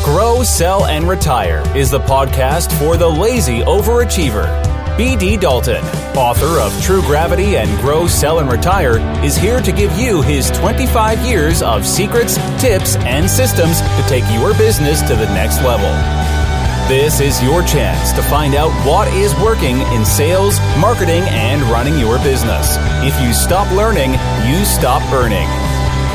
Grow, Sell, and Retire is the podcast for the lazy overachiever. B.D. Dalton, author of True Gravity and Grow, Sell, and Retire, is here to give you his 25 years of secrets, tips, and systems to take your business to the next level. This is your chance to find out what is working in sales, marketing, and running your business. If you stop learning, you stop earning.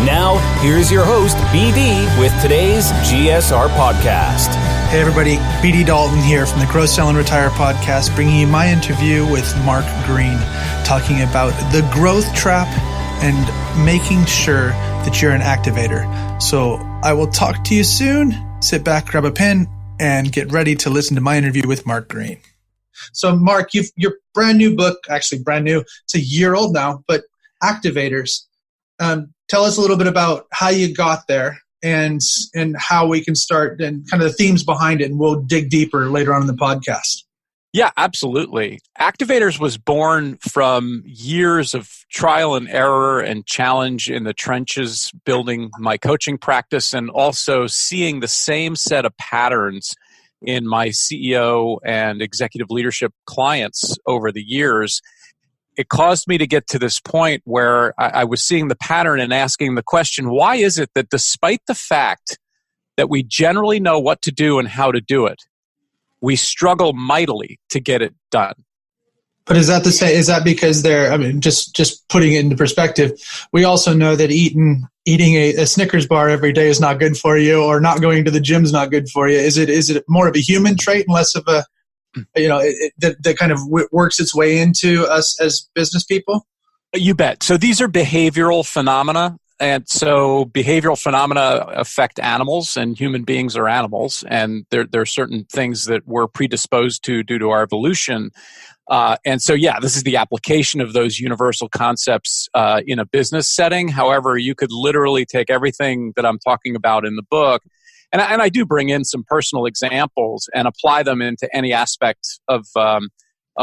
Now, here's your host, BD, with today's GSR podcast. Hey everybody, BD Dalton here from the Grow, Sell, and Retire podcast, bringing you my interview with Mark Green, talking about the growth trap and making sure that you're an activator. So I will talk to you soon. Sit back, grab a pen, and get ready to listen to my interview with Mark Green. So Mark, your brand new book, actually brand new, it's a year old now, but Activators. Tell us a little bit about how you got there and how we can start and kind of the themes behind it, and we'll dig deeper later on in the podcast. Yeah, absolutely. Activators was born from years of trial and error and challenge in the trenches, building my coaching practice, and also seeing the same set of patterns in my CEO and executive leadership clients over the years. It caused me to get to this point where I was seeing the pattern and asking the question, why is it that despite the fact that we generally know what to do and how to do it, we struggle mightily to get it done? But is that because just putting it into perspective, we also know that eating a Snickers bar every day is not good for you, or not going to the gym is not good for you. Is it more of a human trait and less of a that kind of works its way into us as business people? You bet. So these are behavioral phenomena. And so behavioral phenomena affect animals, and human beings are animals. And there are certain things that we're predisposed to due to our evolution. And so, this is the application of those universal concepts in a business setting. However, you could literally take everything that I'm talking about in the book, and I do bring in some personal examples and apply them into any aspect of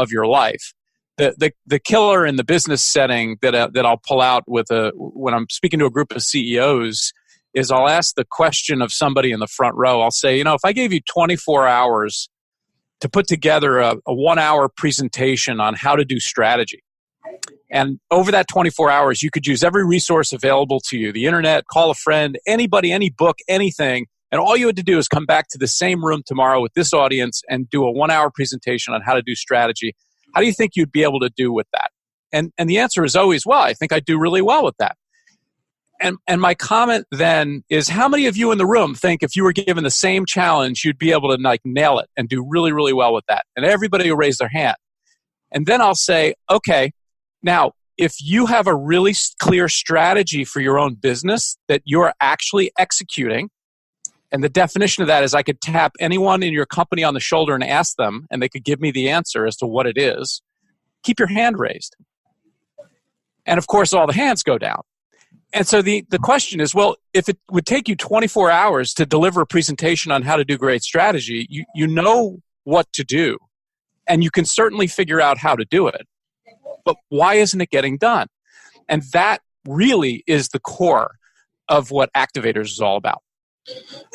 your life. The killer in the business setting that I'll pull out when I'm speaking to a group of CEOs is I'll ask the question of somebody in the front row. I'll say, if I gave you 24 hours to put together a 1-hour presentation on how to do strategy, and over that 24 hours, you could use every resource available to you, the internet, call a friend, anybody, any book, anything. And all you had to do is come back to the same room tomorrow with this audience and do a 1-hour presentation on how to do strategy. How do you think you'd be able to do with that? And the answer is always, well, I think I'd do really well with that. And my comment then is, how many of you in the room think if you were given the same challenge, you'd be able to nail it and do really, really well with that? And everybody will raise their hand. And then I'll say, okay, now, if you have a really clear strategy for your own business that you're actually executing, and the definition of that is I could tap anyone in your company on the shoulder and ask them, and they could give me the answer as to what it is, keep your hand raised. And of course, all the hands go down. And so the question is, well, if it would take you 24 hours to deliver a presentation on how to do great strategy, you know what to do, and you can certainly figure out how to do it. But why isn't it getting done? And that really is the core of what Activators is all about.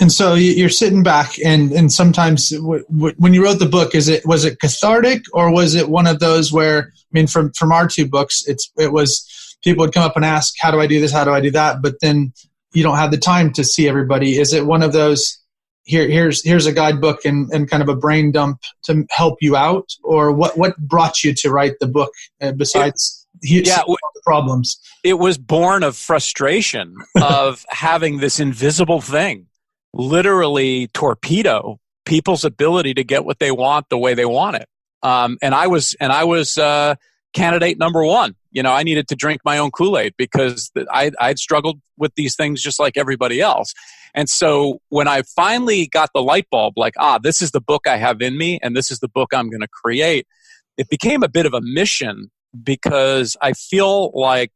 And so you're sitting back, and sometimes when you wrote the book, was it cathartic, or was it one of those where, from our two books, it was people would come up and ask, how do I do this? How do I do that? But then you don't have the time to see everybody. Is it one of those, here's a guidebook and kind of a brain dump to help you out? Or what brought you to write the book besides the problems? It was born of frustration of having this invisible thing literally torpedo people's ability to get what they want the way they want it. And I was candidate number one. I needed to drink my own Kool-Aid because I'd struggled with these things just like everybody else. And so when I finally got the light bulb, this is the book I have in me, and this is the book I'm going to create, it became a bit of a mission, because I feel like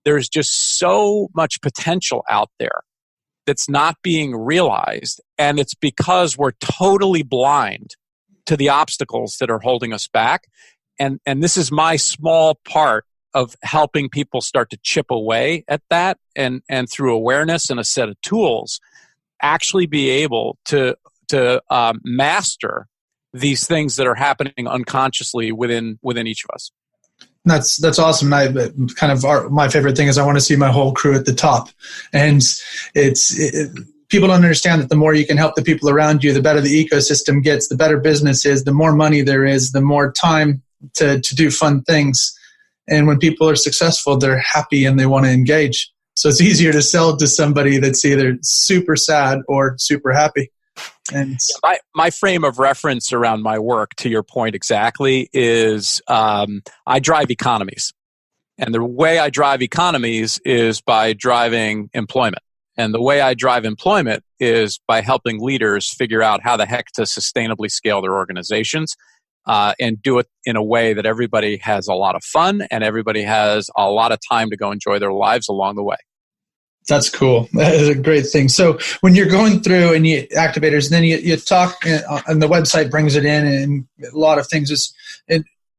there's just so much potential out there that's not being realized. And it's because we're totally blind to the obstacles that are holding us back. And this is my small part of helping people start to chip away at that, and through awareness and a set of tools, actually be able to master these things that are happening unconsciously within each of us. That's awesome. My favorite thing is I want to see my whole crew at the top, and people don't understand that the more you can help the people around you, the better the ecosystem gets, the better business is, the more money there is, the more time to do fun things. And when people are successful, they're happy and they want to engage. So it's easier to sell to somebody that's either super sad or super happy. And my frame of reference around my work, to your point exactly, is I drive economies. And the way I drive economies is by driving employment. And the way I drive employment is by helping leaders figure out how the heck to sustainably scale their organizations and do it in a way that everybody has a lot of fun and everybody has a lot of time to go enjoy their lives along the way. That's cool. That is a great thing. So when you're going through and activators, then you talk, and the website brings it in, and a lot of things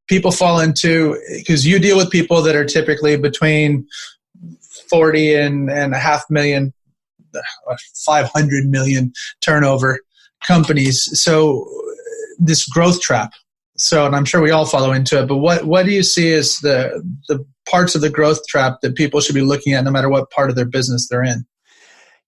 people fall into, because you deal with people that are typically between 40 and a half million, 500 million turnover companies. So this growth trap. So, and I'm sure we all follow into it, but what do you see as the parts of the growth trap that people should be looking at no matter what part of their business they're in?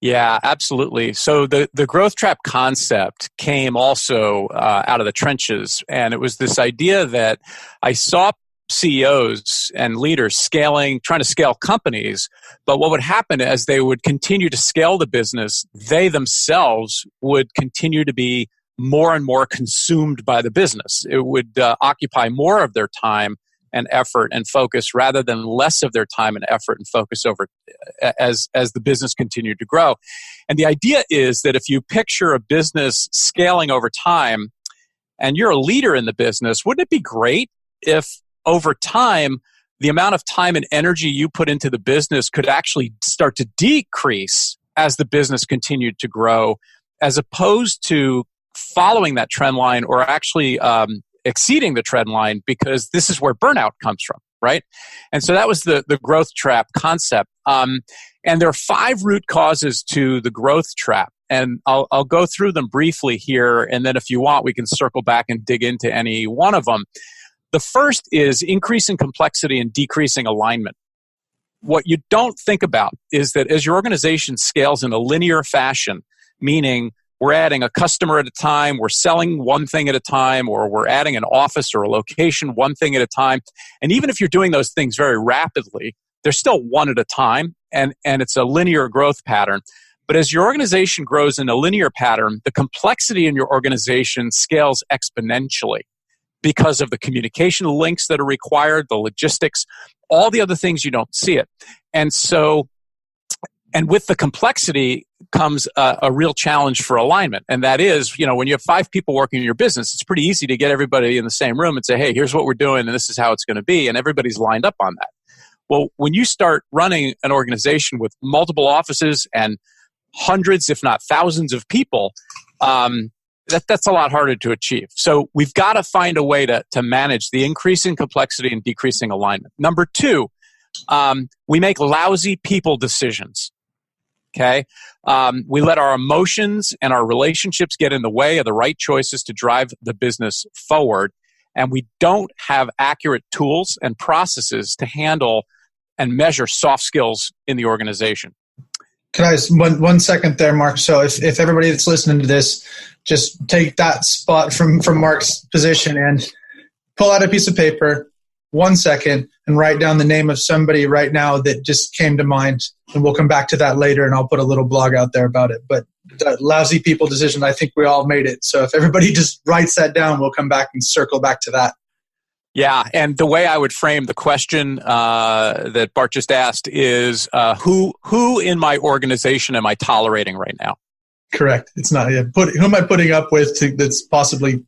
Yeah, absolutely. So the growth trap concept came also out of the trenches, and it was this idea that I saw CEOs and leaders trying to scale companies, but what would happen as they would continue to scale the business, they themselves would continue to be more and more consumed by the business. It would occupy more of their time and effort and focus rather than less of their time and effort and focus over as the business continued to grow. And the idea is that if you picture a business scaling over time and you're a leader in the business, wouldn't it be great if over time the amount of time and energy you put into the business could actually start to decrease as the business continued to grow, as opposed to following that trend line or actually exceeding the trend line, because this is where burnout comes from, right? And so that was the growth trap concept. And there are 5 root causes to the growth trap. And I'll go through them briefly here, and then if you want, we can circle back and dig into any one of them. The first is increasing complexity and decreasing alignment. What you don't think about is that as your organization scales in a linear fashion, meaning we're adding a customer at a time, we're selling one thing at a time, or we're adding an office or a location one thing at a time. And even if you're doing those things very rapidly, they're still one at a time, and it's a linear growth pattern. But as your organization grows in a linear pattern, the complexity in your organization scales exponentially because of the communication links that are required, the logistics, all the other things you don't see it. And with the complexity comes a real challenge for alignment. And that is, when you have 5 people working in your business, it's pretty easy to get everybody in the same room and say, hey, here's what we're doing and this is how it's going to be. And everybody's lined up on that. Well, when you start running an organization with multiple offices and hundreds, if not thousands of people, that's a lot harder to achieve. So we've got to find a way to manage the increasing complexity and decreasing alignment. Number 2, we make lousy people decisions. Okay, we let our emotions and our relationships get in the way of the right choices to drive the business forward, and we don't have accurate tools and processes to handle and measure soft skills in the organization. Can I one second there, Mark? So if everybody that's listening to this, just take that spot from Mark's position and pull out a piece of paper, 1 second, and write down the name of somebody right now that just came to mind. And we'll come back to that later, and I'll put a little blog out there about it. But the lousy people decision, I think we all made it. So if everybody just writes that down, we'll come back and circle back to that. Yeah, and the way I would frame the question that Bart just asked is, who in my organization am I tolerating right now? Correct. It's not. Yeah, who am I putting up with that's possibly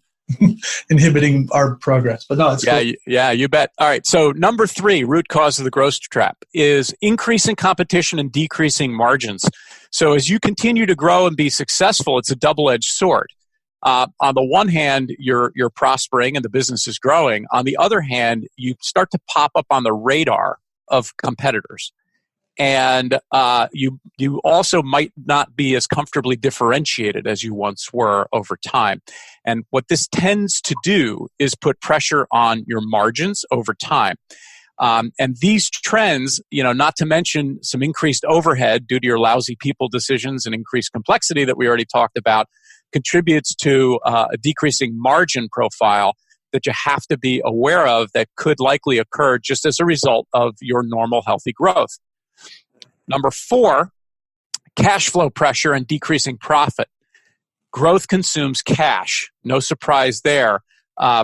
inhibiting our progress? But no, it's cool. Yeah, you bet. All right. So number 3, root cause of the growth trap is increasing competition and decreasing margins. So as you continue to grow and be successful, it's a double-edged sword. On the one hand, you're prospering and the business is growing. On the other hand, you start to pop up on the radar of competitors. And you also might not be as comfortably differentiated as you once were over time. And what this tends to do is put pressure on your margins over time. And these trends, not to mention some increased overhead due to your lousy people decisions and increased complexity that we already talked about, contributes to a decreasing margin profile that you have to be aware of that could likely occur just as a result of your normal healthy growth. Number 4, cash flow pressure and decreasing profit. Growth consumes cash. No surprise there.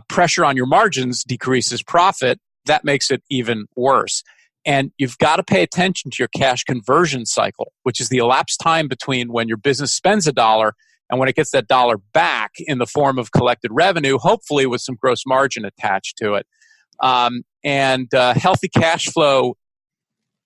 Pressure on your margins decreases profit. That makes it even worse. And you've got to pay attention to your cash conversion cycle, which is the elapsed time between when your business spends $1 and when it gets that $1 back in the form of collected revenue, hopefully with some gross margin attached to it. Healthy cash flow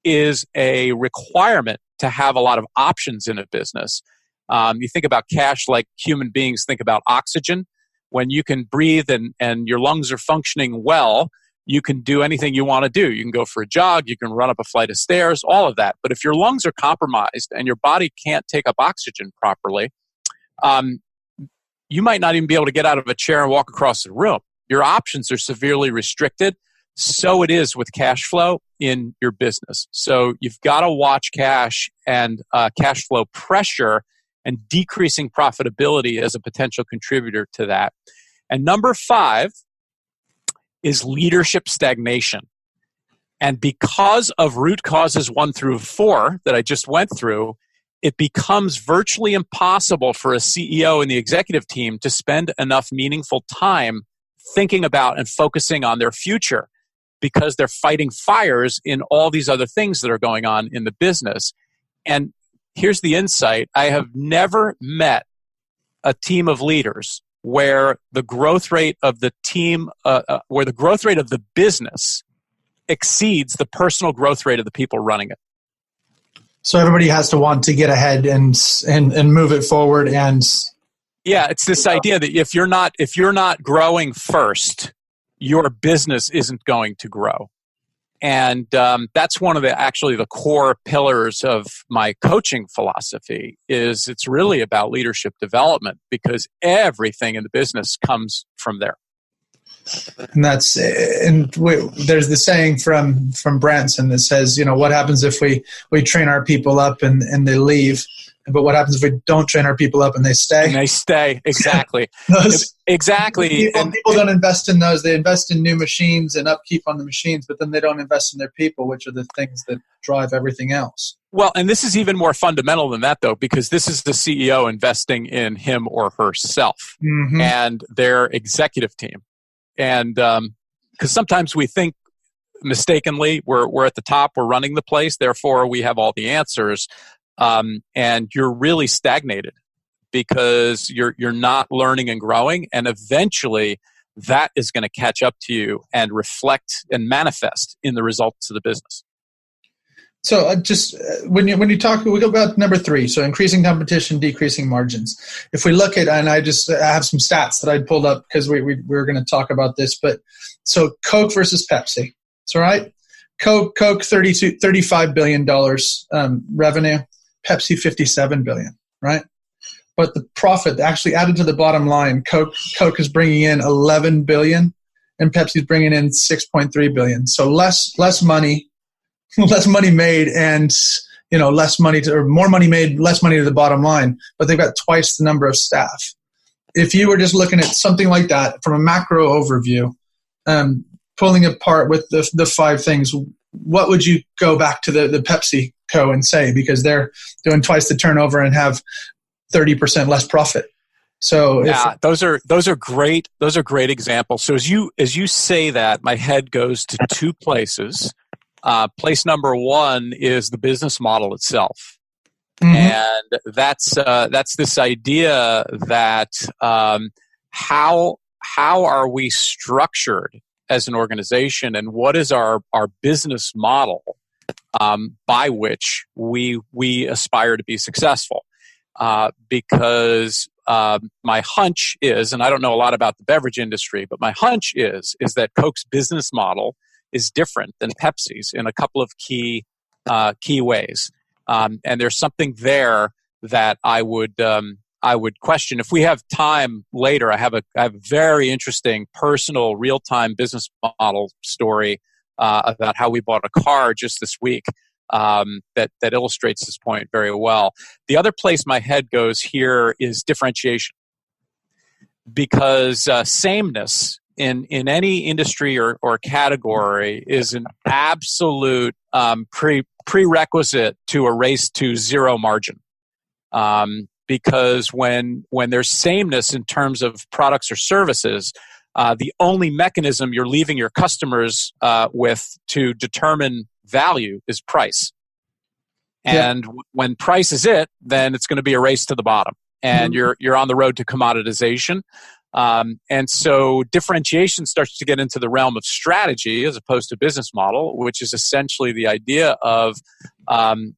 is a requirement to have a lot of options in a business. You think about cash like human beings think about oxygen. When you can breathe and your lungs are functioning well, you can do anything you want to do. You can go for a jog, you can run up a flight of stairs, all of that. But if your lungs are compromised and your body can't take up oxygen properly, you might not even be able to get out of a chair and walk across the room. Your options are severely restricted. So it is with cash flow in your business. So you've got to watch cash and cash flow pressure and decreasing profitability as a potential contributor to that. And number 5 is leadership stagnation. And because of root causes 1 through 4 that I just went through, it becomes virtually impossible for a CEO and the executive team to spend enough meaningful time thinking about and focusing on their future, because they're fighting fires in all these other things that are going on in the business. And here's the insight. I have never met a team of leaders where the growth rate of the team, where the growth rate of the business exceeds the personal growth rate of the people running it. So everybody has to want to get ahead and move it forward. And yeah, it's this idea that if you're not growing first, your business isn't going to grow. And that's one of the core pillars of my coaching philosophy. Is it's really about leadership development, because everything in the business comes from there. And there's the saying from Branson that says, what happens if we train our people up and they leave? But what happens if we don't train our people up and they stay? And they stay, exactly. Exactly. People don't invest in those. They invest in new machines and upkeep on the machines, but then they don't invest in their people, which are the things that drive everything else. Well, and this is even more fundamental than that, though, because this is the CEO investing in him or herself and their executive team. And because sometimes we think mistakenly we're at the top, we're running the place, therefore we have all the answers. And you're really stagnated because you're not learning and growing, and eventually that is going to catch up to you and reflect and manifest in the results of the business. So when you talk, we go about number 3. So increasing competition, decreasing margins. If we look at, and I have some stats that I pulled up because we were going to talk about this, but so Coke versus Pepsi. So right, Coke $35 billion revenue. Pepsi $57 billion, right? But the profit actually added to the bottom line, Coke is bringing in $11 billion, and Pepsi's bringing in $6.3 billion. So less money made, and more money made, less money to the bottom line. But they've got twice the number of staff. If you were just looking at something like that from a macro overview, pulling apart with the 5 things, what would you go back to the Pepsi Co and say, because they're doing twice the turnover and have 30% less profit? So those are great examples. So as you say that, my head goes to 2 places. Place number 1 is the business model itself, and that's this idea that how are we structured as an organization, and what is our business model by which we aspire to be successful? Because my hunch is, and I don't know a lot about the beverage industry, but my hunch is that Coke's business model is different than Pepsi's in a couple of key key ways. And there's something there that I would question. If we have time later, I have a very interesting personal real-time business model story about how we bought a car just this week that illustrates this point very well. The other place my head goes here is differentiation, because sameness in any industry or category is an absolute prerequisite to a race to zero margin. Because when there's sameness in terms of products or services, the only mechanism you're leaving your customers with to determine value is price. And when price is it, then it's going to be a race to the bottom, and you're on the road to commoditization. And so differentiation starts to get into the realm of strategy as opposed to business model, which is essentially the idea of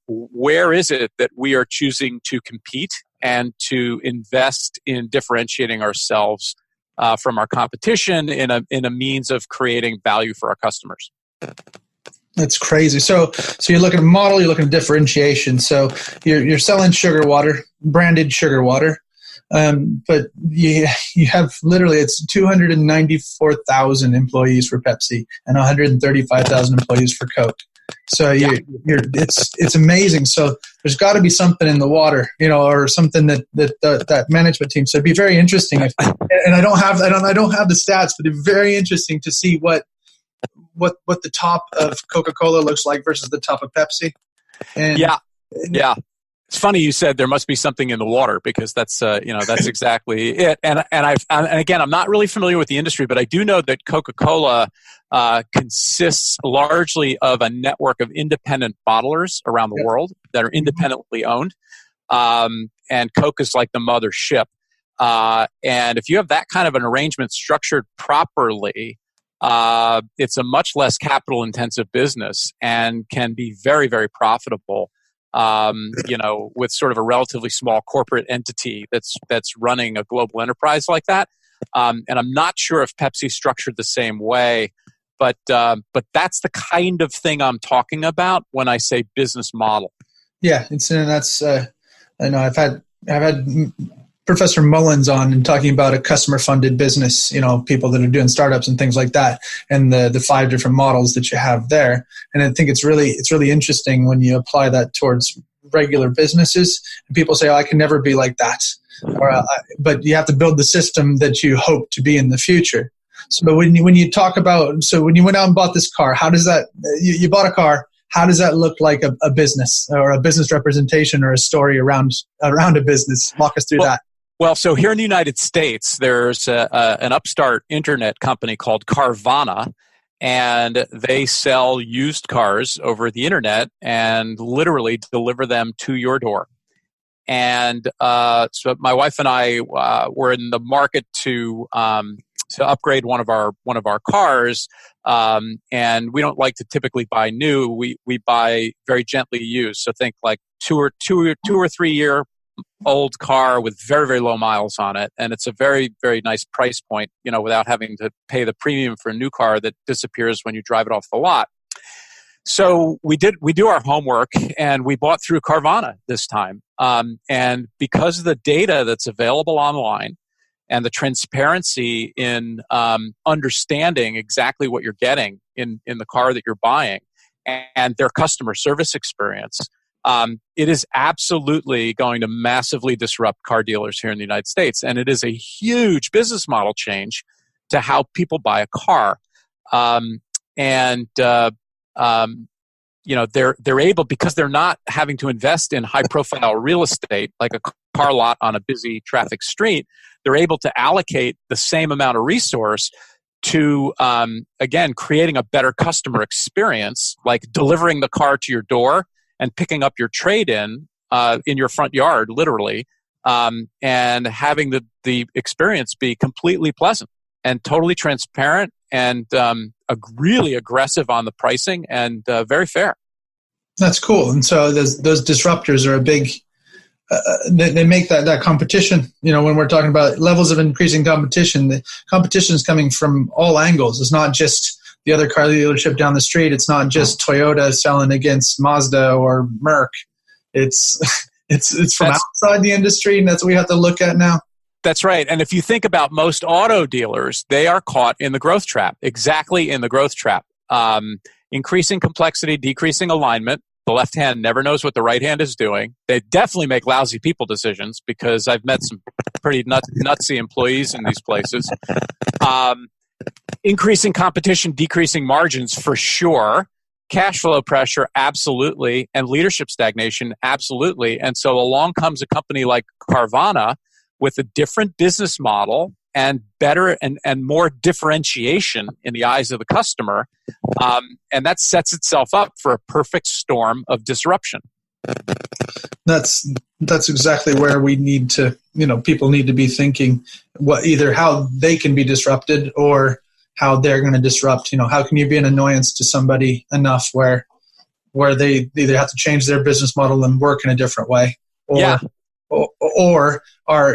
where is it that we are choosing to compete and to invest in differentiating ourselves from our competition in a means of creating value for our customers. That's crazy. So you're looking at model, you're looking at differentiation. So you're selling sugar water, branded sugar water. But you have literally, it's 294,000 employees for Pepsi and 135,000 employees for Coke. So it's amazing. So there's got to be something in the water, or something that management team. So it'd be very interesting and I don't have the stats, but it'd be very interesting to see what the top of Coca-Cola looks like versus the top of Pepsi. And yeah. It's funny you said there must be something in the water, because that's exactly it. And again, I'm not really familiar with the industry, but I do know that Coca-Cola consists largely of a network of independent bottlers around the world that are independently owned. And Coke is like the mothership. And if you have that kind of an arrangement structured properly, it's a much less capital intensive business and can be very, very profitable. With sort of a relatively small corporate entity that's running a global enterprise like that. And I'm not sure if Pepsi's structured the same way, but that's the kind of thing I'm talking about when I say business model. Yeah, I know I've had Professor Mullins on and talking about a customer-funded business, people that are doing startups and things like that, and the 5 different models that you have there. And I think it's really interesting when you apply that towards regular businesses. And people say, "Oh, I can never be like that," but you have to build the system that you hope to be in the future. So when you talk about, when you went out and bought this car, how does that? You bought a car. How does that look like a business or a business representation or a story around a business? Walk us through that. Well, so here in the United States, there's an upstart internet company called Carvana, and they sell used cars over the internet and literally deliver them to your door. And so my wife and I were in the market to upgrade one of our cars, and we don't like to typically buy new. We buy very gently used. So think like two or 3 year old car with very, very low miles on it, and it's a very, very nice price point, without having to pay the premium for a new car that disappears when you drive it off the lot. So we do our homework, and we bought through Carvana this time. And because of the data that's available online and the transparency in understanding exactly what you're getting in the car that you're buying and their customer service experience, it is absolutely going to massively disrupt car dealers here in the United States. And it is a huge business model change to how people buy a car. They're able, because they're not having to invest in high profile real estate like a car lot on a busy traffic street, they're able to allocate the same amount of resource to, again, creating a better customer experience, like delivering the car to your door and picking up your trade-in your front yard, literally, and having the experience be completely pleasant and totally transparent and really aggressive on the pricing and very fair. That's cool. And so those disruptors are a big, they make that competition, when we're talking about levels of increasing competition, the competition is coming from all angles. It's not just the other car dealership down the street, it's not just Toyota selling against Mazda or Merc. It's it's from outside the industry, and that's what we have to look at now. That's right. And if you think about most auto dealers, they are caught in the growth trap, exactly in the growth trap. Increasing complexity, decreasing alignment. The left hand never knows what the right hand is doing. They definitely make lousy people decisions, because I've met some pretty nutsy employees in these places. Increasing competition, decreasing margins for sure. Cash flow pressure, absolutely. And leadership stagnation, absolutely. And so along comes a company like Carvana with a different business model and better and more differentiation in the eyes of the customer. And that sets itself up for a perfect storm of disruption. That's exactly where we need to, people need to be thinking either how they can be disrupted or how they're going to disrupt. How can you be an annoyance to somebody enough where they either have to change their business model and work in a different way, or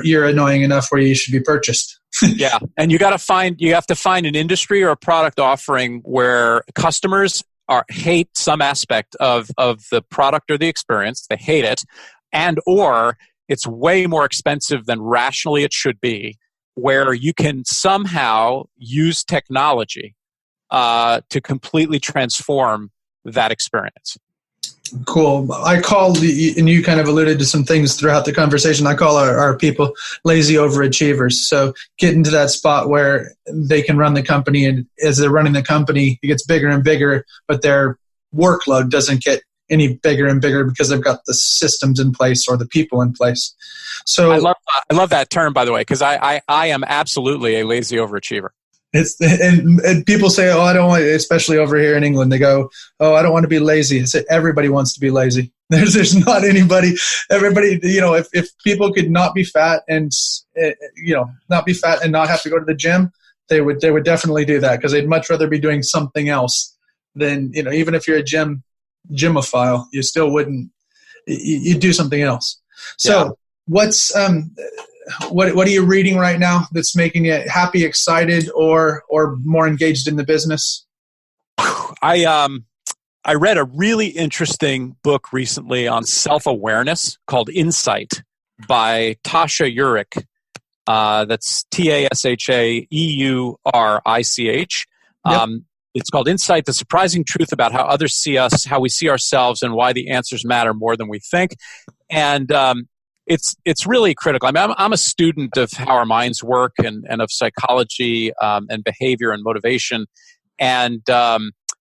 you're annoying enough where you should be purchased. Yeah, and you have to find an industry or a product offering where customers hate some aspect of the product or the experience. They hate it, or it's way more expensive than rationally it should be, where you can somehow use technology to completely transform that experience. Cool. I call and you kind of alluded to some things throughout the conversation, I call our people lazy overachievers. So getting to that spot where they can run the company, and as they're running the company, it gets bigger and bigger, but their workload doesn't get any bigger and bigger because they've got the systems in place or the people in place. So I love that term, by the way, because I am absolutely a lazy overachiever. And people say, I don't want, especially over here in England, they go, I don't want to be lazy. I say, everybody wants to be lazy. There's not anybody, everybody, if people could not be fat and, not be fat and not have to go to the gym, they would definitely do that, because they'd much rather be doing something else than, even if you're a gymophile, you still wouldn't, you do something else. So what's, what are you reading right now that's making you happy, excited, or more engaged in the business? I read a really interesting book recently on self-awareness called Insight by Tasha Eurich. That's TASHAEURICH. Yep. It's called Insight: The Surprising Truth About How Others See Us, How We See Ourselves, and Why the Answers Matter More Than We Think. And it's really critical. I mean, I'm a student of how our minds work and of psychology and behavior and motivation. And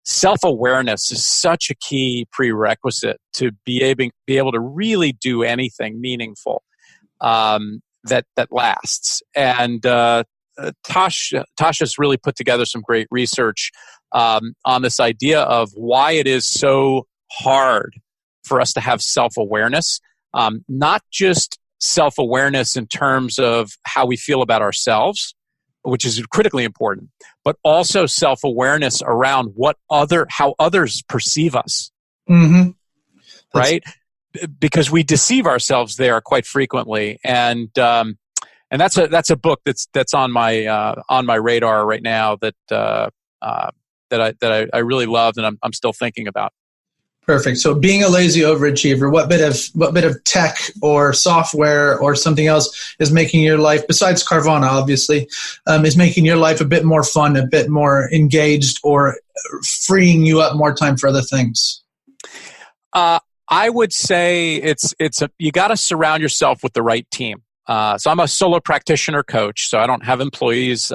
self-awareness is such a key prerequisite to be able to really do anything meaningful that lasts. And Tasha's really put together some great research on this idea of why it is so hard for us to have self-awareness. Not just self-awareness in terms of how we feel about ourselves, which is critically important, but also self-awareness around how others perceive us. Mm-hmm. Right? Because we deceive ourselves there quite frequently, and that's a book that's on my radar right now that I really loved and I'm still thinking about. Perfect. So being a lazy overachiever, what bit of tech or software or something else is making your life, besides Carvana, obviously, is making your life a bit more fun, a bit more engaged, or freeing you up more time for other things? I would say you got to surround yourself with the right team. So I'm a solo practitioner coach, so I don't have employees,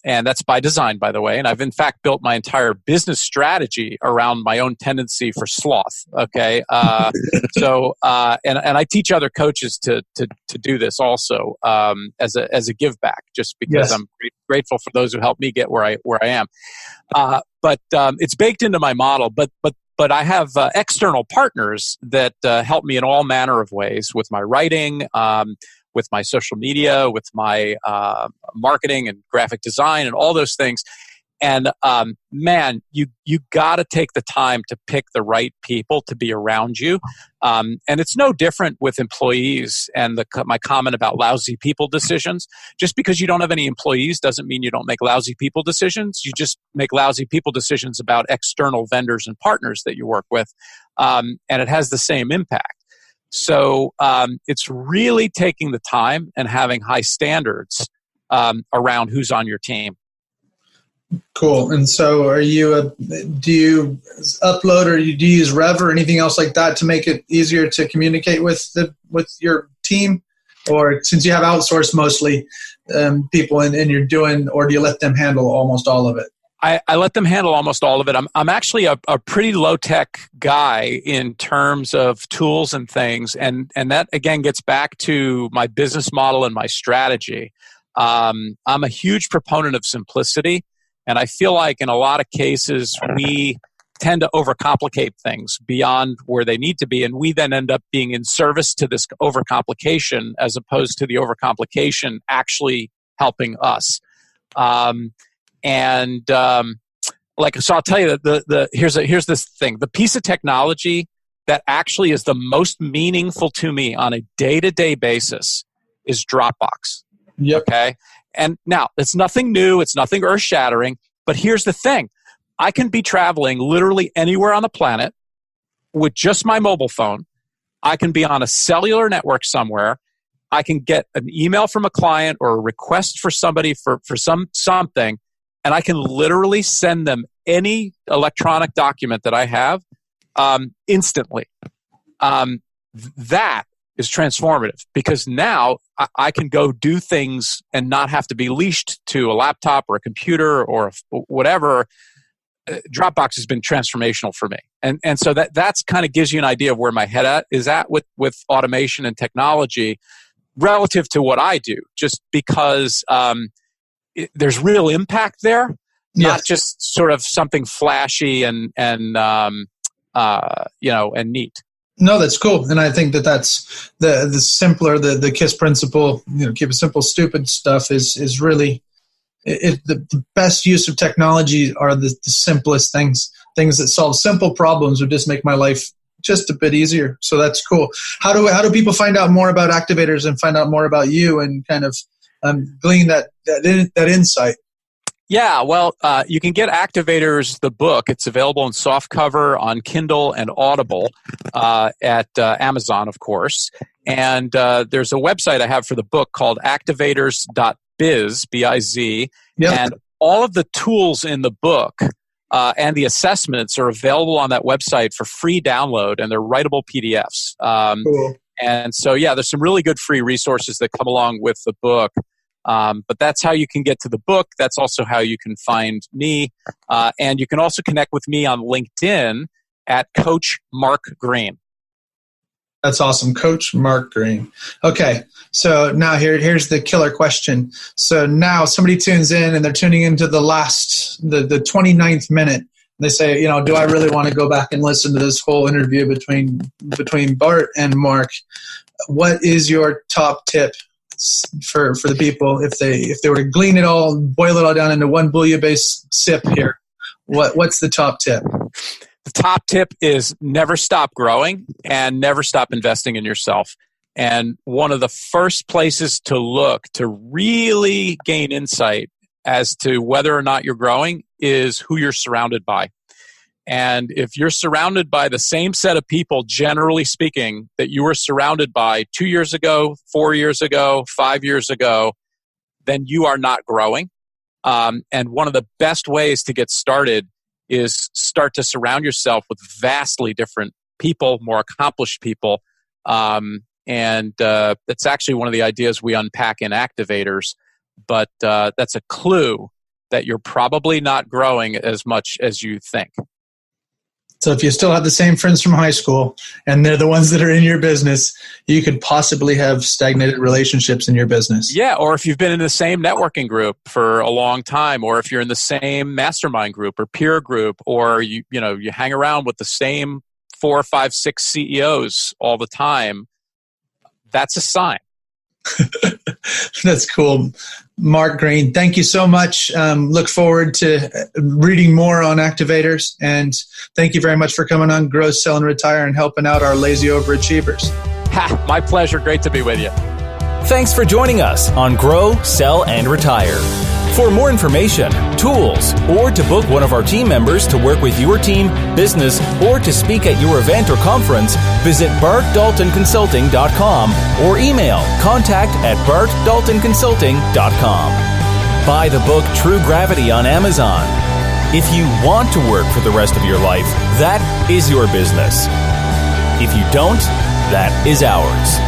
and that's by design, by the way. And I've in fact built my entire business strategy around my own tendency for sloth. Okay, so and I teach other coaches to do this also as a give back, just because I'm grateful for those who helped me get where I am. But it's baked into my model. But I have external partners that help me in all manner of ways with my writing. With my social media, with my marketing and graphic design and all those things. And man, you got to take the time to pick the right people to be around you. And it's no different with employees. And my comment about lousy people decisions. Just because you don't have any employees doesn't mean you don't make lousy people decisions. You just make lousy people decisions about external vendors and partners that you work with, and it has the same impact. So it's really taking the time and having high standards around who's on your team. Cool. And so do you upload or do you use Rev or anything else like that to make it easier to communicate with your team? Or since you have outsourced mostly people and you're doing, or do you let them handle almost all of it? I let them handle almost all of it. I'm actually a pretty low-tech guy in terms of tools and things. And that, again, gets back to my business model and my strategy. I'm a huge proponent of simplicity. And I feel like in a lot of cases, we tend to overcomplicate things beyond where they need to be. And we then end up being in service to this overcomplication as opposed to the overcomplication actually helping us. So I'll tell you that here's this thing. The piece of technology that actually is the most meaningful to me on a day-to-day basis is Dropbox. Yep. Okay. And now it's nothing new. It's nothing earth-shattering. But here's the thing. I can be traveling literally anywhere on the planet with just my mobile phone. I can be on a cellular network somewhere. I can get an email from a client or a request for somebody for something, and I can literally send them any electronic document that I have instantly. That is transformative because now I can go do things and not have to be leashed to a laptop or a computer or whatever. Dropbox has been transformational for me. And so that's kind of gives you an idea of where my head is at with automation and technology relative to what I do, just because there's real impact there, not just sort of something flashy and neat. No, that's cool. And I think that's the simpler, the KISS principle, keep it simple, stupid stuff is really the best use of technology are the simplest things that solve simple problems would just make my life just a bit easier. So that's cool. How do people find out more about Activators and find out more about you and kind of glean that insight? Yeah, well, you can get Activators, the book. It's available in softcover on Kindle and Audible at Amazon, of course. And there's a website I have for the book called activators.biz, B-I-Z. Yep. And all of the tools in the book and the assessments are available on that website for free download, and they're writable PDFs. Cool. And so, there's some really good free resources that come along with the book. But that's how you can get to the book. That's also how you can find me. And you can also connect with me on LinkedIn at Coach Mark Green. That's awesome. Coach Mark Green. Okay. So now here's the killer question. So now somebody tunes in and they're tuning into the 29th minute. They say, do I really want to go back and listen to this whole interview between Bart and Mark? What is your top tip for the people if they were to glean it all, boil it all down into one bouillon-based sip here? What's the top tip? The top tip is never stop growing and never stop investing in yourself. And one of the first places to look to really gain insight as to whether or not you're growing is who you're surrounded by. And if you're surrounded by the same set of people, generally speaking, that you were surrounded by 2 years ago, 4 years ago, 5 years ago, then you are not growing. And one of the best ways to get started is start to surround yourself with vastly different people, more accomplished people. And that's actually one of the ideas we unpack in Activators. But that's a clue that you're probably not growing as much as you think. So if you still have the same friends from high school and they're the ones that are in your business, you could possibly have stagnated relationships in your business. Yeah, or if you've been in the same networking group for a long time, or if you're in the same mastermind group or peer group, or you hang around with the same 4, 5, 6 CEOs all the time, that's a sign. That's cool. Mark Green, thank you so much. Look forward to reading more on Activators. And thank you very much for coming on Grow, Sell, and Retire and helping out our lazy overachievers. My pleasure. Great to be with you. Thanks for joining us on Grow, Sell, and Retire. For more information, tools, or to book one of our team members to work with your team, business, or to speak at your event or conference, visit bartdaltonconsulting.com or email contact@bartdaltonconsulting.com. Buy the book True Gravity on Amazon. If you want to work for the rest of your life, that is your business. If you don't, that is ours.